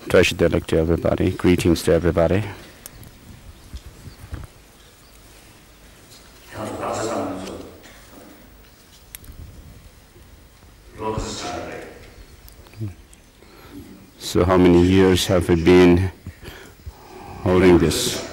Trashidelic to everybody. Greetings to everybody. So how many years have we been holding this?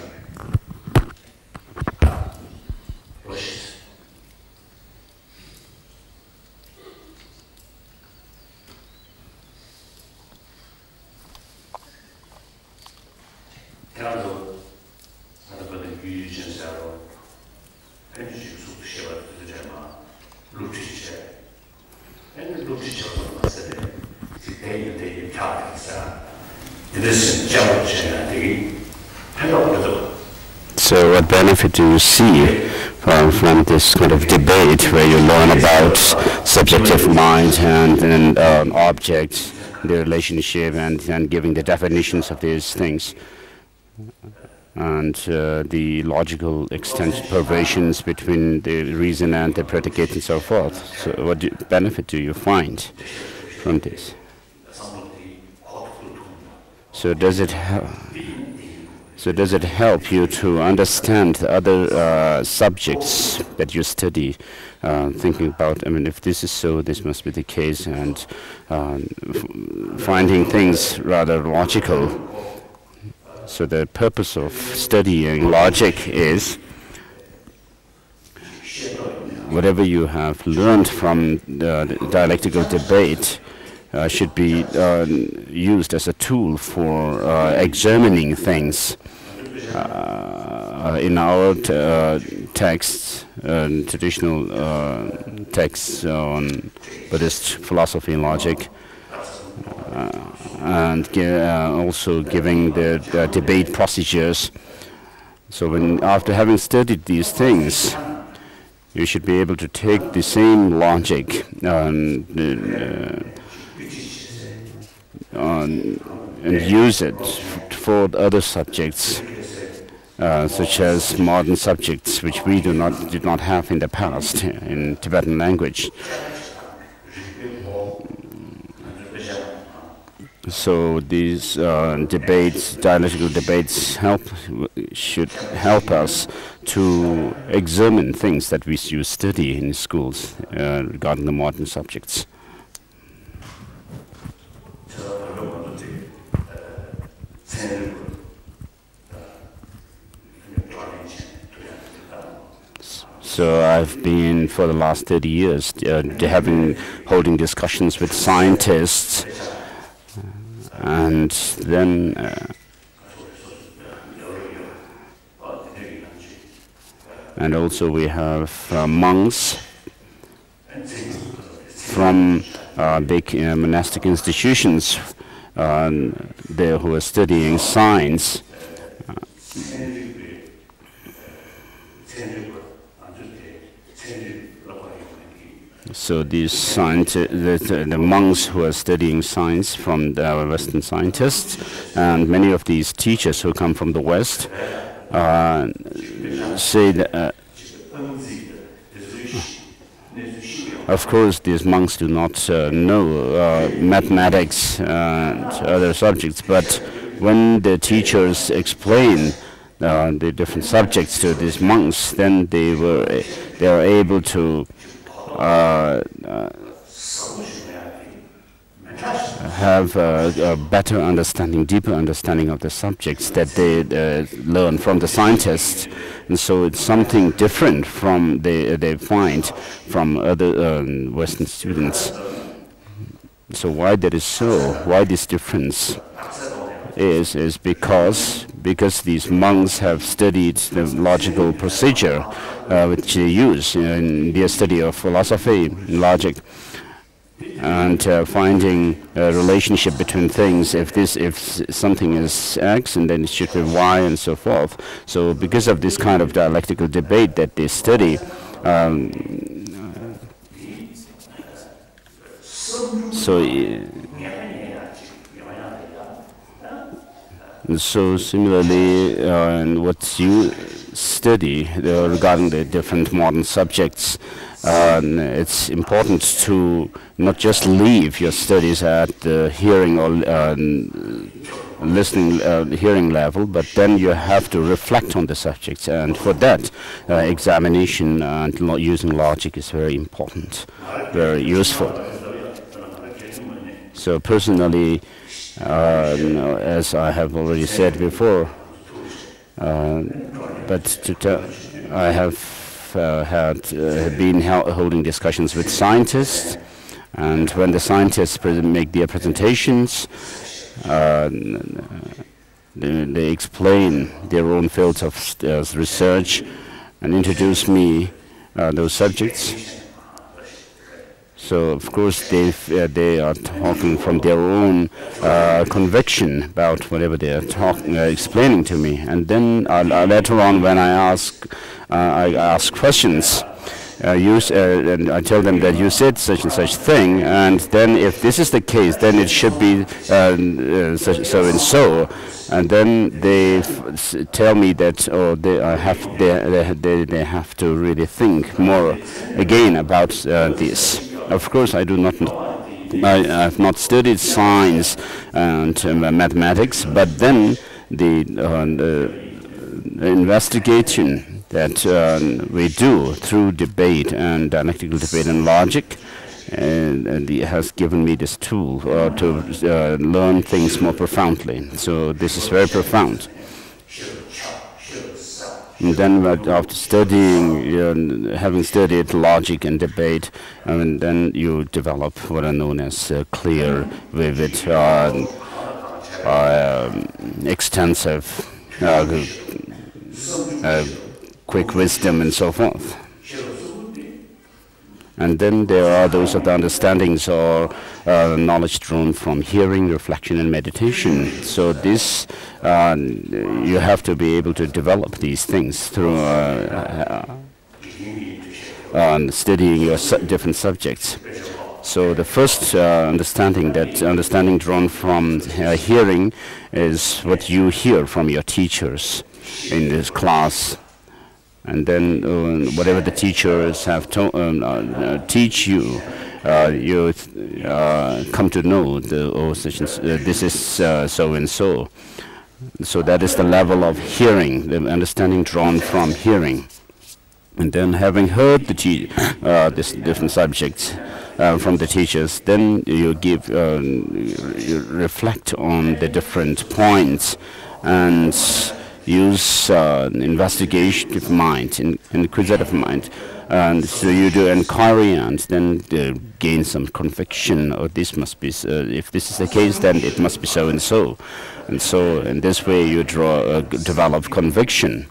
So what benefit do you see from this kind of debate where you learn about subjective mind and objects, the relationship, and giving the definitions of these things, and the logical perversions between the reason and the predicate and so forth? So what benefit do you find from this? So does it help you to understand the other subjects that you study, thinking about, I mean, if this is so, this must be the case, and finding things rather logical. So the purpose of studying logic is whatever you have learned from the dialectical debate should be used as a tool for examining things. In our texts, traditional texts on Buddhist philosophy and logic, and also giving the debate procedures. So after having studied these things, you should be able to take the same logic and use it for other subjects, such as modern subjects, which we did not have in the past in Tibetan language. So these debates, dialectical debates, should help us to examine things that we study in schools regarding the modern subjects. So I've been, for the last 30 years, holding discussions with scientists, and then and also we have monks from big monastic institutions there who are studying science. So these the monks who are studying science from the Western scientists, and many of these teachers who come from the West, say that, of course, these monks do not know mathematics and other subjects, but when the teachers explain the different subjects to these monks, then they are able to have a better understanding, deeper understanding of the subjects that they learn from the scientists, and so it's something different from they find from other Western students. So why that is so? Why this difference is because these monks have studied the logical procedure which they use in their study of philosophy, logic, and finding a relationship between things. If something is X, and then it should be Y, and so forth. So because of this kind of dialectical debate that they study, And so similarly, in what you study regarding the different modern subjects, it's important to not just leave your studies at the hearing or listening, hearing level, but then you have to reflect on the subjects, and for that, examination and using logic is very important, very useful. So personally, as I have already said before, I have been holding discussions with scientists, and when the scientists make their presentations, they explain their own fields of research and introduce me those subjects. So of course they are talking from their own conviction about whatever they are explaining to me, and then later on when I ask questions, and I tell them that you said such and such thing, and then if this is the case, then it should be so and so, and then they tell me that they have to really think more again about this. Of course, I have not studied science and mathematics, but then the investigation that we do through debate and dialectical debate and logic, and it has given me this tool to learn things more profoundly. So this is very profound. And then after studying, having studied logic and debate, then you develop what are known as clear, vivid, extensive, quick wisdom, and so forth. And then there are those of the understandings or knowledge drawn from hearing, reflection, and meditation. So this, you have to be able to develop these things through studying your different subjects. So the first understanding drawn from hearing is what you hear from your teachers in this class. And then whatever the teachers have teach you, you come to know this is so and so. So that is the level of hearing, the understanding drawn from hearing. And then having heard this different subjects from the teachers, then you you reflect on the different points and use investigative mind, inquisitive mind, and so you do inquiry and then gain some conviction. Oh, this must be. If this is the case, then it must be so and so. And so, in this way, you develop conviction.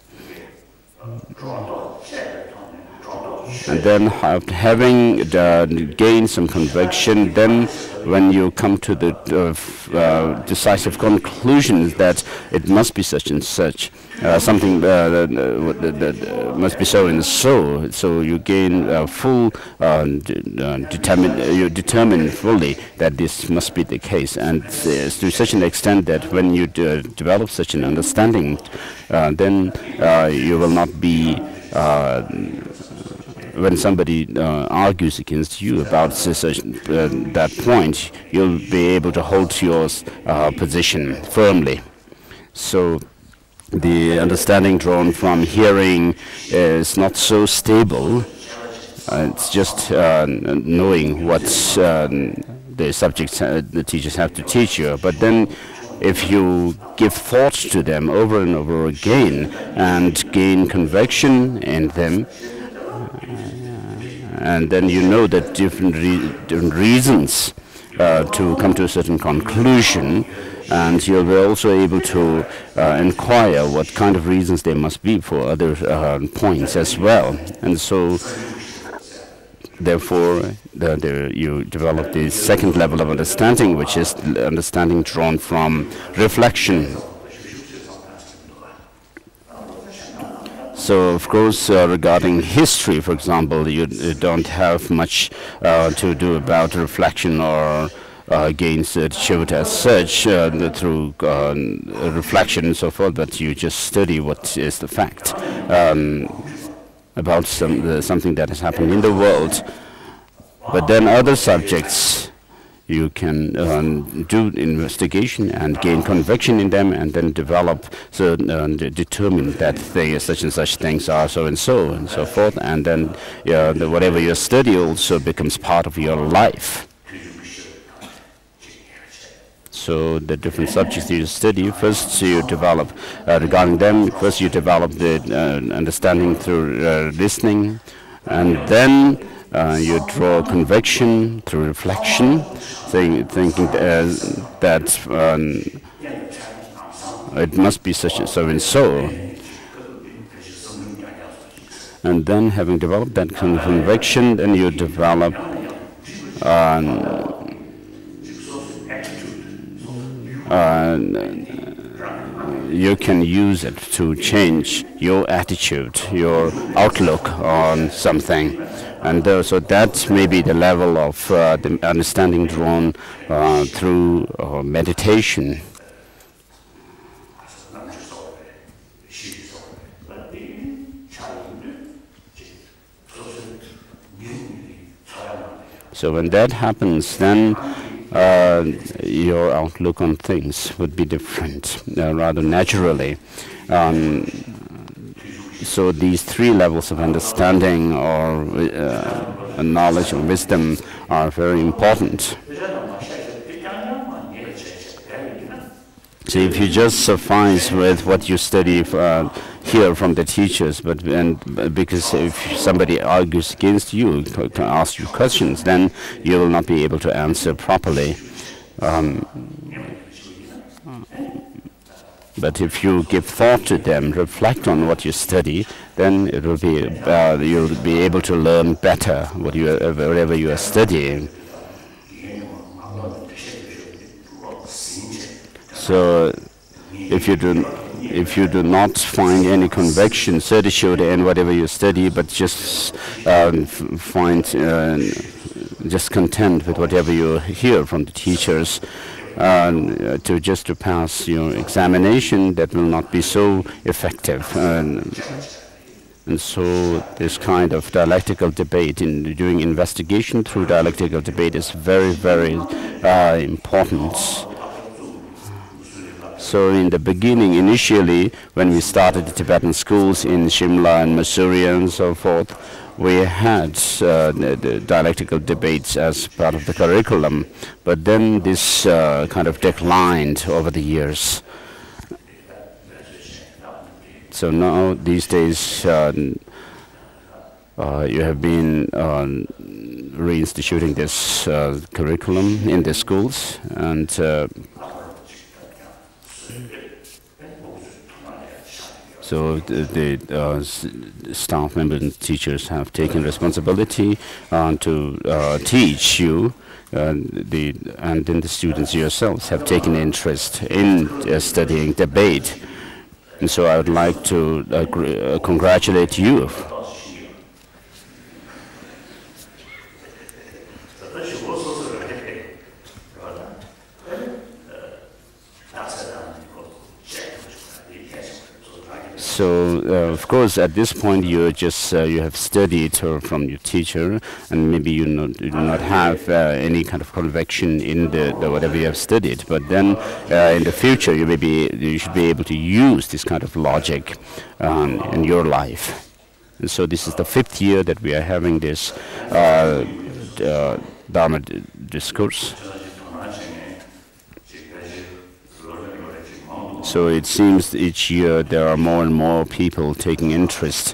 And then, having gained some conviction, then when you come to the decisive conclusion that it must be such and such, something that must be so and so, so you gain full you determine fully that this must be the case, and to such an extent that when you develop such an understanding, then you will not be when somebody argues against you about that point, you'll be able to hold your position firmly. So the understanding drawn from hearing is not so stable. It's just knowing what the subjects, the teachers have to teach you. But then if you give thought to them over and over again and gain conviction in them, and then you know that different reasons to come to a certain conclusion, and you'll be also able to inquire what kind of reasons there must be for other points as well. And so therefore you develop the second level of understanding, which is understanding drawn from reflection. So, of course, regarding history, for example, you don't have much to do about reflection or gain certitude as such through reflection and so forth, but you just study what is the fact about something that has happened in the world. But then other subjects, you can do investigation and gain conviction in them, and then develop, so determine that such and such things are so and so forth, and then whatever you study also becomes part of your life. So the different subjects you study, first you develop regarding them. First you develop the understanding through listening, and then you draw conviction through reflection, thinking that it must be such and so and so. And then, having developed that kind of conviction, then you develop you can use it to change your attitude, your outlook on something. And so that may be the level of the understanding drawn through meditation. So when that happens, then your outlook on things would be different, rather naturally. So these three levels of understanding or knowledge or wisdom are very important. So if you just suffice with what you study hear from the teachers, because if somebody argues against you, asks you questions, then you will not be able to answer properly. But if you give thought to them, reflect on what you study, then it will be you'll be able to learn better whatever you are studying. So if you do not find any conviction, certitude in whatever you study, but just find just content with whatever you hear from the teachers, to pass your examination, that will not be so effective. And so this kind of dialectical debate, in doing investigation through dialectical debate, is very, very important. So in the beginning, initially, when we started the Tibetan schools in Shimla and Mussoorie and so forth, we had the dialectical debates as part of the curriculum. But then this kind of declined over the years. So now, these days, you have been reinstituting this curriculum in the schools, and so the staff members and teachers have taken responsibility to teach you, and then the students yourselves have taken interest in studying debate. And so I would like to congratulate you. So, of course, at this point, you have studied from your teacher, and maybe you do not have any kind of conviction in the whatever you have studied. But then, in the future, you should be able to use this kind of logic in your life. And so, this is the 5th year that we are having this Dharma discourse. So it seems each year there are more and more people taking interest